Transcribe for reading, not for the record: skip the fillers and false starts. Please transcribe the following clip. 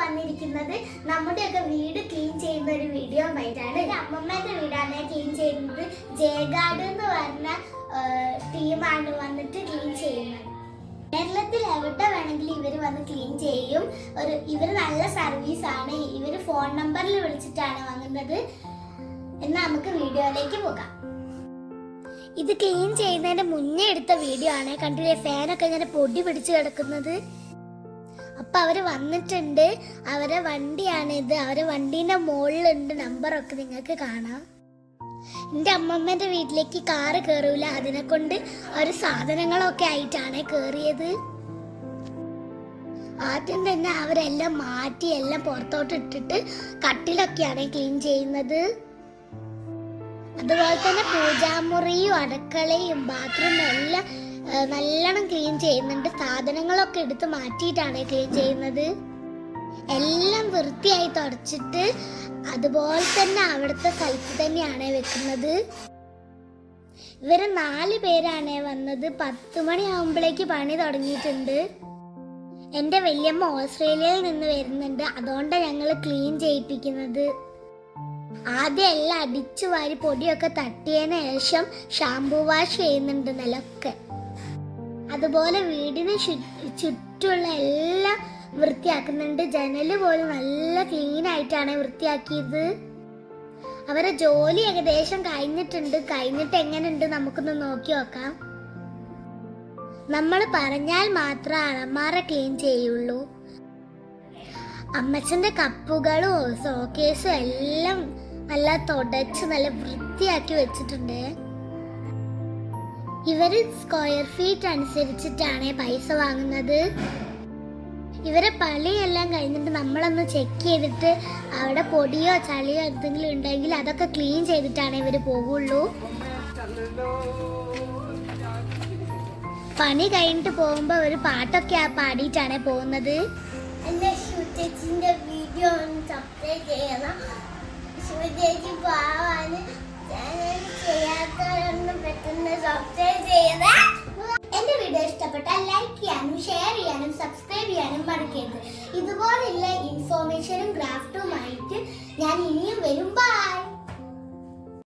വന്നിരിക്കുന്നത് നമ്മുടെയൊക്കെ വീട് ക്ലീൻ ചെയ്യുന്ന ഒരു വീഡിയോ ആയിട്ടാണ്. അമ്മമ്മേന്റെ വീടാണ് ക്ലീൻ ചെയ്യുന്നത്. ജയഗാർഡ് എന്ന് പറഞ്ഞ ടീമാണ് വന്നിട്ട് ക്ലീൻ ചെയ്യുന്നത്. കേരളത്തിൽ എവിടെ വേണമെങ്കിലും ഇവർ വന്ന് ക്ലീൻ ചെയ്യും. ഇവർ നല്ല സർവീസ് ആണ്. ഇവർ ഫോൺ നമ്പറിൽ വിളിച്ചിട്ടാണ് വാങ്ങുന്നത്. എന്നാൽ നമുക്ക് വീഡിയോയിലേക്ക് പോകാം. ഇത് ക്ലീൻ ചെയ്യുന്നതിന് മുന്നേ എടുത്ത വീഡിയോ ആണ്. കണ്ടില്ലേ, ഫാനൊക്കെ ഇങ്ങനെ പൊടി പിടിച്ച് കിടക്കുന്നത്. അപ്പൊ അവര് വന്നിട്ടുണ്ട്. അവരെ വണ്ടിയാണിത്. അവരെ വണ്ടീന്റെ മുകളിലുണ്ട് നമ്പറൊക്കെ നിങ്ങൾക്ക് കാണാം. എൻ്റെ അമ്മമ്മേന്റെ വീട്ടിലേക്ക് കാറ് കയറൂല, അതിനെ കൊണ്ട് അവർ സാധനങ്ങളൊക്കെ ആയിട്ടാണ് കയറിയത്. ആദ്യം തന്നെ അവരെല്ലാം മാറ്റി എല്ലാം പുറത്തോട്ട് ഇട്ടിട്ട് കട്ടിലൊക്കെയാണ് ക്ലീൻ ചെയ്യുന്നത്. അതുപോലെ തന്നെ പൂജാമുറിയും അടുക്കളയും ബാത്റൂമും എല്ലാം നല്ലോണം ക്ലീൻ ചെയ്യുന്നുണ്ട്. സാധനങ്ങളൊക്കെ എടുത്ത് മാറ്റിയിട്ടാണ് ക്ലീൻ ചെയ്യുന്നത്. എല്ലാം വൃത്തിയായി തുടച്ചിട്ട് അതുപോലെ തന്നെ അവിടുത്തെ സ്ഥലത്ത് തന്നെയാണ് വെക്കുന്നത്. ഇവര് 4 പേരാണ് വന്നത്. 10 മണിയാകുമ്പോഴേക്ക് പണി തുടങ്ങിയിട്ടുണ്ട്. എൻ്റെ വല്യമ്മ ഓസ്ട്രേലിയയിൽ നിന്ന് വരുന്നുണ്ട്. അതുകൊണ്ടാണ് ഞങ്ങൾ ക്ലീൻ ചെയ്യിപ്പിക്കുന്നത്. ആദ്യം എല്ലാം അടിച്ചു വാരി പൊടിയൊക്കെ തട്ടിയതിന് ശേഷം ഷാംപൂ വാഷ് ചെയ്യുന്നുണ്ട് നിലൊക്കെ. അതുപോലെ വീടിന് ചുറ്റുമുള്ള എല്ലാം വൃത്തിയാക്കുന്നുണ്ട്. ജനല് പോലും നല്ല ക്ലീൻ ആയിട്ടാണ് വൃത്തിയാക്കിയത്. അവരെ ജോലി ഏകദേശം കഴിഞ്ഞിട്ട് എങ്ങനെയുണ്ട് നമുക്കൊന്ന് നോക്കി നോക്കാം. നമ്മൾ പറഞ്ഞാൽ മാത്രം അലമാര ക്ലീൻ ചെയ്യുള്ളൂ. അമ്മച്ചന്റെ കപ്പുകളും ഷോക്കേസും എല്ലാം നല്ല തുടച്ച് നല്ല വൃത്തിയാക്കി വെച്ചിട്ടുണ്ട്. ഇവര് സ്ക്വയർ ഫീറ്റ് അനുസരിച്ചിട്ടാണ് പൈസ വാങ്ങുന്നത്. ഇവരെ പണിയെല്ലാം കഴിഞ്ഞിട്ട് നമ്മളൊന്ന് ചെക്ക് ചെയ്തിട്ട് അവിടെ പൊടിയോ ചളിയോ എന്തെങ്കിലും ഉണ്ടെങ്കിൽ അതൊക്കെ ക്ലീൻ ചെയ്തിട്ടാണ് ഇവര് പോകുള്ളൂ. പണി കഴിഞ്ഞിട്ട് പോകുമ്പോ ഒരു പാട്ടൊക്കെ പാടിയിട്ടാണ് പോകുന്നത്. എന്റെ ശുചിന്റെ വീഡിയോ ഒന്ന് സബ്സ്ക്രൈബ് ചെയ്യണം. ശുചി പോവാന് ചെയ്യാത്തവരൊന്നും പെട്ടെന്ന് സബ്സ്ക്രൈബ് ചെയ്യണം. എന്റെ വീഡിയോ ഇഷ്ടപ്പെട്ടാൽ ലൈക്ക് ചെയ്യാനും ഷെയർ ചെയ്യാനും സബ്സ്ക്രൈബ് ചെയ്യാനും മറക്കരുത്. ഇതുപോലുള്ള ഇൻഫോർമേഷനും ക്രാഫ്റ്റുമായിട്ട് ഞാൻ ഇനിയും വരുമ്പോൾ